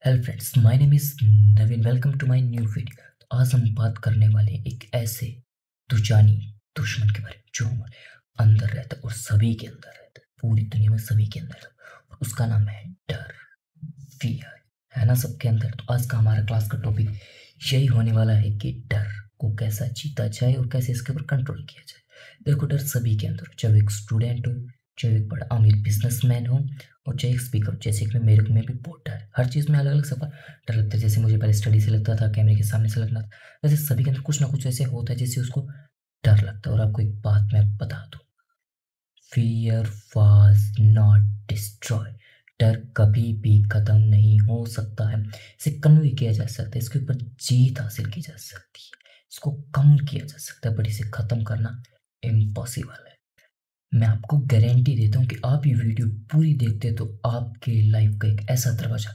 Hello friends, my name is Naveen. Welcome to my new video. तो आज हम बात करने वाले हैं एक ऐसे दुजानी दुश्मन के बारे में जो हमारे अंदर रहता है और सभी के अंदर रहता है, पूरी दुनिया में सभी के अंदर रहता है। और उसका नाम है डर, फियर। है ना सबके अंदर। तो आज का हमारा क्लास का टॉपिक यही होने वाला है कि डर को कैसा जीता जाए और कैसे इसके ऊपर कंट्रोल किया जाए। देखो, डर सभी के अंदर, चाहे एक स्टूडेंट हो, चाहे एक बड़ा अमीर बिजनेसमैन हो, और चाहे एक स्पीकर, जैसे कि मेरे को में भी बहुत डर है। हर चीज़ में अलग अलग सफर डर लगता है। जैसे मुझे पहले स्टडी से लगता था, कैमरे के सामने से लगना था। वैसे सभी के अंदर कुछ ना कुछ ऐसे होता है जिससे उसको डर लगता है। और आपको एक बात मैं बता दूं, फियर वाज नॉट डिस्ट्रॉय। डर कभी भी खत्म नहीं हो सकता है। इसे कन्वे किया जा सकता है, इसके ऊपर जीत हासिल की जा सकती है, इसको कम किया जा सकता है, बट इसे खत्म करना इम्पॉसिबल है। मैं आपको गारंटी देता हूँ कि आप ये वीडियो पूरी देखते तो आपके लाइफ का एक ऐसा दरवाजा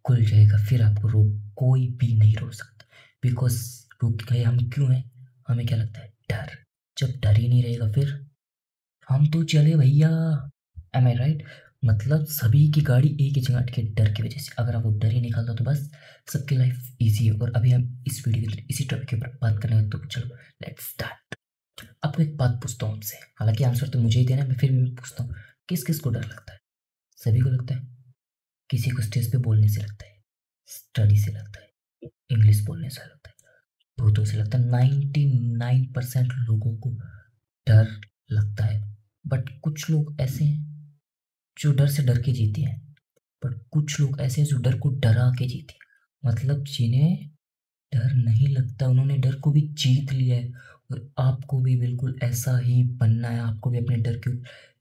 खुल जाएगा, फिर आपको रोक कोई भी नहीं रोक सकता। बिकॉज रोक गए हम क्यों हैं? हमें क्या लगता है? डर। जब डर ही नहीं रहेगा फिर हम तो चले भैया। एम आई राइट? मतलब सभी की गाड़ी एक ही जगह अटके डर की वजह से। अगर आप वो डर ही निकाल दो तो बस सबकी लाइफ ईजी है। और अभी हम इस वीडियो के अंदर इसी टॉपिक के ऊपर बात करेंगे। तो चलो लेट्स स्टार्ट। आपको एक बात पूछता हूँ आपसे, हालांकि आंसर तो मुझे ही देना है, मैं फिर भी मैं पूछता हूँ, किस किस को डर लगता है? सभी को लगता है। किसी को स्टेज पे बोलने से लगता है, स्टडी से लगता है, इंग्लिश बोलने से लगता है, बहुतों से लगता है। 99% लोगों को डर लगता है। बट कुछ लोग ऐसे हैं जो डर से डर के जीते हैं, बट कुछ लोग ऐसे हैं जो डर को डरा के जीते हैं। मतलब जिन्हें डर नहीं लगता, उन्होंने डर को भी जीत लिया है। और आपको भी बिल्कुल ऐसा ही बनना है। आपको भी अपने डर को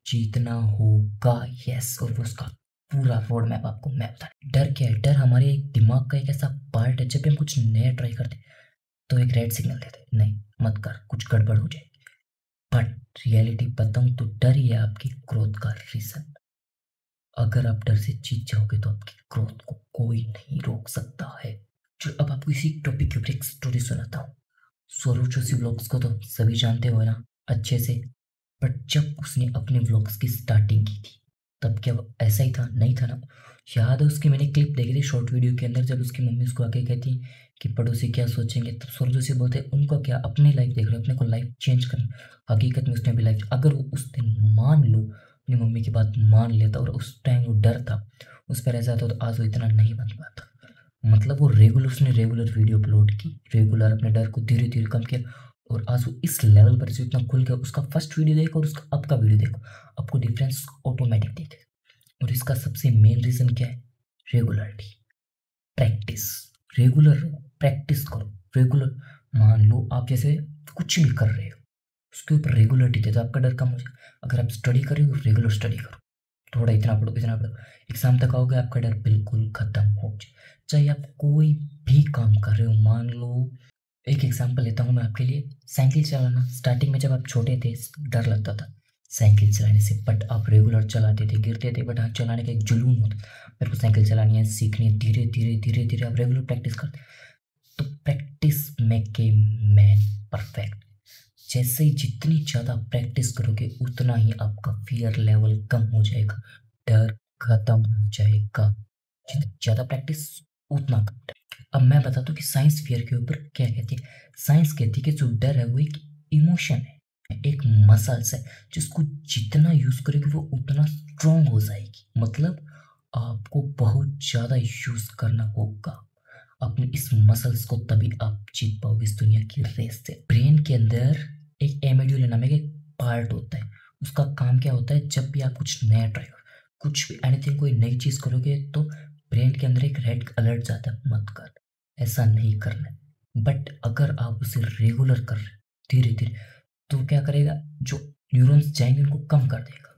जीतना होगा। यस। और वो उसका पूरा रोड मैप आपको मैं बता। डर क्या है? डर हमारे दिमाग का एक ऐसा पार्ट है, जब भी हम कुछ नया ट्राई करते हैं तो एक रेड सिग्नल देते हैं, नहीं मत कर, कुछ गड़बड़ हो जाए। बट रियलिटी बताऊं तो डर ही है आपकी ग्रोथ का रीजन। अगर आप डर से जीत जाओगे तो आपकी ग्रोथ को कोई नहीं रोक सकता है। जो अब आपको इसी टॉपिक के ऊपर एक स्टोरी सुनाता हूँ। स्वरूप जोशी व्लॉग्स को तो सभी जानते हो ना अच्छे से। बट जब उसने अपने व्लॉग्स की स्टार्टिंग की थी, तब क्या वो ऐसा ही था? नहीं था ना। याद है उसकी मैंने क्लिप देखी थी शॉर्ट वीडियो के अंदर, जब उसकी मम्मी उसको आके कहती कि पड़ोसी क्या सोचेंगे, तब स्वरूप जोशी बोलते उनको क्या, अपनी लाइफ देख रहे हो, अपने को लाइफ चेंज करना। हकीकत में उसने भी लाइफ, अगर वो उस दिन मान लो अपनी मम्मी की बात मान लेता और उस टाइम वो डर था उस पर ऐसा था, तो आज वो इतना नहीं बन पाता। मतलब वो रेगुलर, उसने रेगुलर वीडियो अपलोड की, रेगुलर अपने डर को धीरे धीरे कम किया। और आज वो इस लेवल पर जो इतना खुल गया, उसका फर्स्ट वीडियो देखो और उसका अब का वीडियो देखो, आपको डिफरेंस ऑटोमेटिक दिखे। और इसका सबसे मेन रीजन क्या है? Regularity, practice. रेगुलर प्रैक्टिस करो, रेगुलर। मान लो आप जैसे कुछ भी कर रहे हो, उसके ऊपर रेगुलरिटी दे तो आपका डर कम हो जाए। अगर आप स्टडी कर रहे हो, रेगुलर स्टडी करो, थोड़ा इतना पढ़ो इतना पढ़ो, एग्जाम तक आओगे आपका डर बिल्कुल खत्म हो जाए। चाहे आप कोई भी काम कर रहे हो, मान लो एक एग्जांपल लेता हूँ मैं आपके लिए, साइकिल चलाना। स्टार्टिंग में जब आप छोटे थे डर लगता था साइकिल चलाने से, बट आप रेगुलर चलाते थे, गिरते थे, बट हाँ चलाने का एक जुनून होता। मेरे को साइकिल चलानी है, सीखनी है, धीरे धीरे धीरे धीरे आप रेगुलर प्रैक्टिस करते। तो practice make a man perfect. जैसे ही जितनी ज़्यादा प्रैक्टिस करोगे उतना ही आपका फियर लेवल कम हो जाएगा, डर खत्म हो जाएगा। जितनी ज़्यादा प्रैक्टिस उतना कम डर। अब मैं बताता हूँ कि साइंस फियर के ऊपर क्या कहती है। साइंस कहती है कि जो डर है वो एक इमोशन है, एक मसल्स है, जिसको जितना यूज करोगे वो उतना स्ट्रांग हो जाएगी। मतलब आपको बहुत ज़्यादा यूज करना होगा अपने इस मसल्स को, तभी आप जीत पाओगे इस दुनिया की रेस से। ब्रेन के अंदर एक एमिड्यूल नामक एक पार्ट होता है। उसका काम क्या होता है? जब भी आप कुछ नया ट्राई करो, कुछ भी एनीथिंग, कोई नई चीज करोगे, तो ब्रेन के अंदर एक रेड अलर्ट जाता है, मत कर, ऐसा नहीं करना है। बट अगर आप उसे रेगुलर कर रहे धीरे धीरे, तो क्या करेगा? जो न्यूरॉन्स जाएंगे उनको कम कर देगा।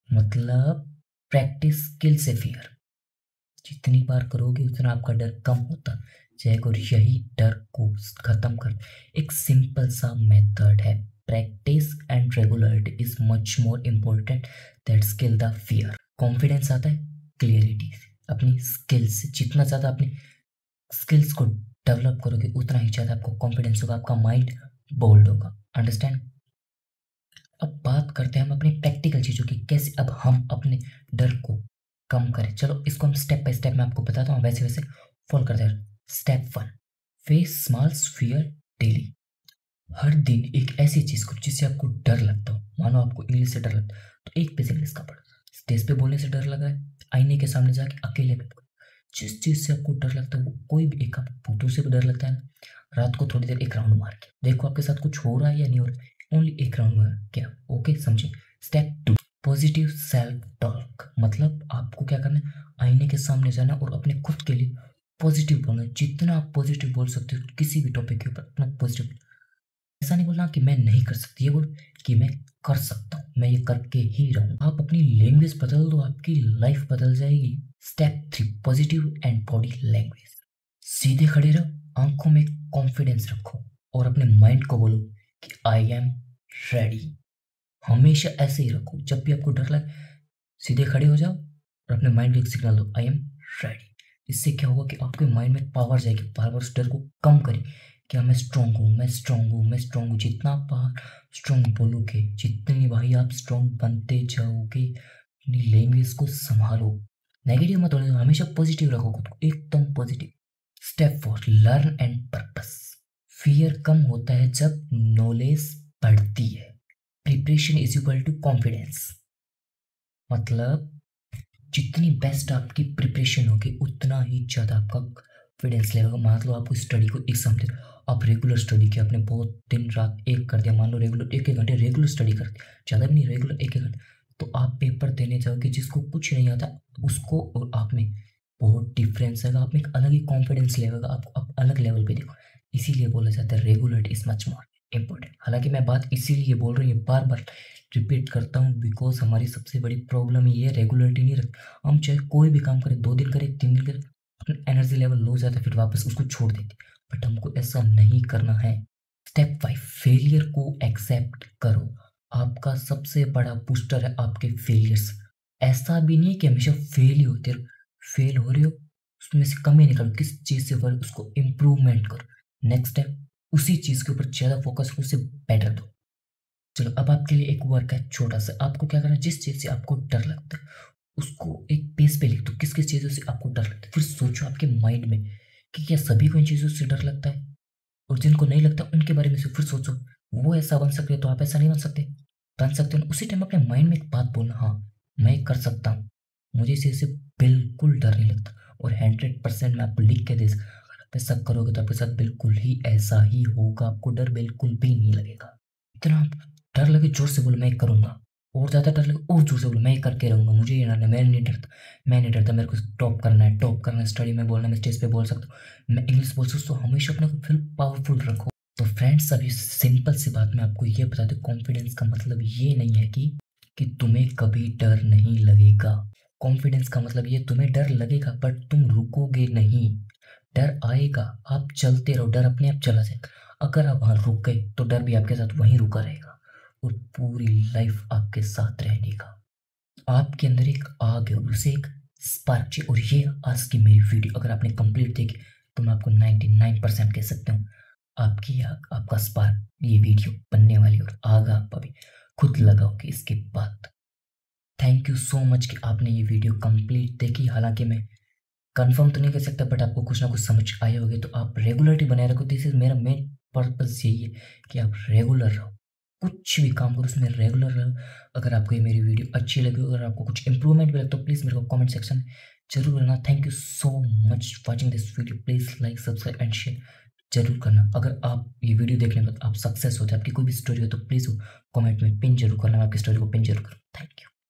मतलब प्रैक्टिस स्किल से फियर, जितनी बार करोगे उतना आपका डर कम होता जाएगा। और यही डर को खत्म कर एक सिंपल सा मेथड है। Practice and regularity is much more important that skill the fear. Confidence आता है क्लियरिटी से, अपनी स्किल्स से। जितना ज़्यादा अपनी स्किल्स को डेवलप करोगे उतना ही ज़्यादा आपको कॉन्फिडेंस होगा, आपका माइंड बोल्ड होगा। अंडरस्टैंड? अब बात करते हैं हम अपनी प्रैक्टिकल चीज़ों की, कैसे अब हम अपने डर को कम करें। चलो इसको हम स्टेप बाय स्टेप मैं आपको बताता हूँ, वैसे वैसे फॉलो करते हैं। Step 1, face small fear daily. हर दिन एक ऐसी चीज को जिससे आपको डर लगता हो, मानो आपको इंग्लिश से डर लगता है तो एक पेज इंग्लिश का पढ़ो। स्टेज पे बोलने से डर लग रहा है, आईने के सामने जाके अकेले में पढ़ो। जिस चीज से आपको डर लगता है वो कोई भी एक, आप भूतों से भी डर लगता है ना, रात को थोड़ी देर एक राउंड मार के देखो आपके साथ कुछ हो रहा है या नहीं हो रहा है, ओनली एक राउंड मार क्या, ओके समझे। Step 2, positive self talk. मतलब आपको क्या करना है, आईने के सामने जाना और अपने खुद के लिए पॉजिटिव बोलना। जितना आप पॉजिटिव बोल सकते हो किसी भी टॉपिक के ऊपर अपना पॉजिटिव, ऐसा नहीं बोलना कि मैं नहीं कर सकती, ये बोल कि मैं कर सकता हूँ, मैं ये करके ही रहूँ। आप अपनी लैंग्वेज बदल दो, आपकी लाइफ बदल जाएगी। Step 3, positive and body language. सीधे खड़े रहो, आंखों में कॉन्फिडेंस रखो और अपने माइंड को बोलो कि आई एम रेडी। हमेशा ऐसे ही रखो, जब भी आपको डर लगे सीधे खड़े हो जाओ और अपने माइंड को एक सिग्नल दो, आई एम रेडी। इससे क्या होगा कि आपके माइंड में पावर जाएगी, बार बार उस डर को कम करें। क्या मैं स्ट्रांग हूँ, मैं स्ट्रांग हूँ, मैं स्ट्रांग हूँ। जितना आप स्ट्रांग बोलोगे, जितनी भाई आप स्ट्रांग बनते जाओगे। अपनी लैंग्वेज को संभालो, नेगेटिव मत बोलो, हमेशा पॉजिटिव रखो खुद को, एकदम positive. Step 4, learn and purpose. Fear कम होता है जब नॉलेज बढ़ती है। Preparation is equal to confidence. मतलब जितनी बेस्ट आपकी प्रिपरेशन होगी उतना ही ज़्यादा आपका कॉन्फिडेंस लेवल होगा। मान लो आपको स्टडी को एक समझे, आप रेगुलर स्टडी किया, आपने बहुत दिन रात एक कर दिया, मान लो रेगुलर एक एक घंटे रेगुलर स्टडी कर दिया, ज़्यादा भी नहीं, रेगुलर एक एक घंटे, तो आप पेपर देने जाओगे जिसको कुछ नहीं आता उसको और आप में बहुत डिफरेंस है, आप में एक अलग ही कॉन्फिडेंस लेवल आप अलग लेवल पे देखो। इसीलिए बोला जाता है regular is much more important. हालांकि मैं बात इसीलिए बोल रही हूँ, बार बार रिपीट करता हूँ, बिकॉज हमारी सबसे बड़ी प्रॉब्लम ये है रेगुलरिटी नहीं रखते। हम चाहे कोई भी काम करें, 2 दिन करें, 3 दिन करें, अपना एनर्जी लेवल लो जाता है, फिर वापस उसको छोड़ देते, बट हमको ऐसा नहीं करना है। स्टेप 5, फेलियर को एक्सेप्ट करो। आपका सबसे बड़ा बूस्टर है आपके फेलियर्स। ऐसा भी नहीं है कि हमेशा फेल ही होते रहो, फेल हो रहे हो उसमें से कमी निकालो, किस चीज़ से हो उसको इम्प्रूवमेंट करो। नेक्स्ट स्टेप, उसी चीज़ के ऊपर ज़्यादा फोकस करो, उससे बेटर दो। चलो अब आपके लिए एक वर्क है छोटा सा, आपको क्या करना है, जिस चीज़ से आपको डर लगता है उसको एक पेज पे लिख दो, किस किस चीज़ों से आपको डर लगता है। फिर सोचो आपके माइंड में कि क्या सभी को इन चीज़ों से डर लगता है, और जिनको नहीं लगता उनके बारे में से फिर सोचो वो ऐसा बन सकते तो आप ऐसा नहीं बन सकते हो ना। उसी टाइम अपने माइंड में एक बात बोलना, हाँ मैं कर सकता हूँ, मुझे इस चीज़ से बिल्कुल डर नहीं लगता। और 100% मैं आपको लिख के दे सकता, अगर आप ऐसा करोगे तो आपके साथ बिल्कुल ही ऐसा ही होगा, आपको डर बिल्कुल भी नहीं लगेगा। इतना डर लगे जोर से बोलो मैं करूँगा, और ज़्यादा डर लगे और जोर से बोलो मैं करके रहूँगा, मुझे ये डरना है, मैं नहीं डरता, मैं नहीं डरता, मेरे को टॉप करना है, टॉप करना है, स्टडी में बोलना, मैं स्टेज पे बोल सकता हूँ, मैं इंग्लिश बोल सकता हूँ। हमेशा अपने को फिर पावरफुल रखो। तो फ्रेंड्स अभी सिंपल सी बात मैं आपको ये बता दूँ, कॉन्फिडेंस का मतलब ये नहीं है कि तुम्हें कभी डर नहीं लगेगा। कॉन्फिडेंस का मतलब ये तुम्हें डर लगेगा बट तुम रुकोगे नहीं, डर आएगा, आप चलते रहो, डर अपने आप चला जाएगा। अगर आप वहाँ रुक गए तो डर भी आपके साथ वहीं रुका रहेगा और पूरी लाइफ आपके साथ रहने का। आपके अंदर एक आग है, उसे एक स्पार्क चाहिए। और ये आज की मेरी वीडियो अगर आपने कंप्लीट देखी तो मैं आपको 99% कह सकता हूँ आपकी आग, आपका स्पार्क ये वीडियो बनने वाली, और आग आप अभी खुद लगाओगे इसके बाद। थैंक यू सो मच कि आपने ये वीडियो कंप्लीट देखी। हालांकि मैं कंफर्म तो नहीं कर सकता बट आपको कुछ ना कुछ समझ आए होंगे, तो आप रेगुलरिटी बनाए रखो। दिस इज मेरा मेन पर्पस यही है कि आप रेगुलर रहो, कुछ भी काम करो उसमें रेगुलर रहो। अगर आपको ये मेरी वीडियो अच्छी लगी, अगर आपको कुछ इंप्रूवमेंट भी लगे तो प्लीज़ मेरे को कमेंट सेक्शन में जरूर करना। Thank you so much watching this video, please like subscribe and share जरूर करना। अगर आप ये वीडियो देखने के बाद आप सक्सेस होते हैं, आपकी कोई भी स्टोरी हो तो प्लीज़ कमेंट में पिन जरूर करना, मैं आपकी स्टोरी को पिन जरूर करूँ। Thank you.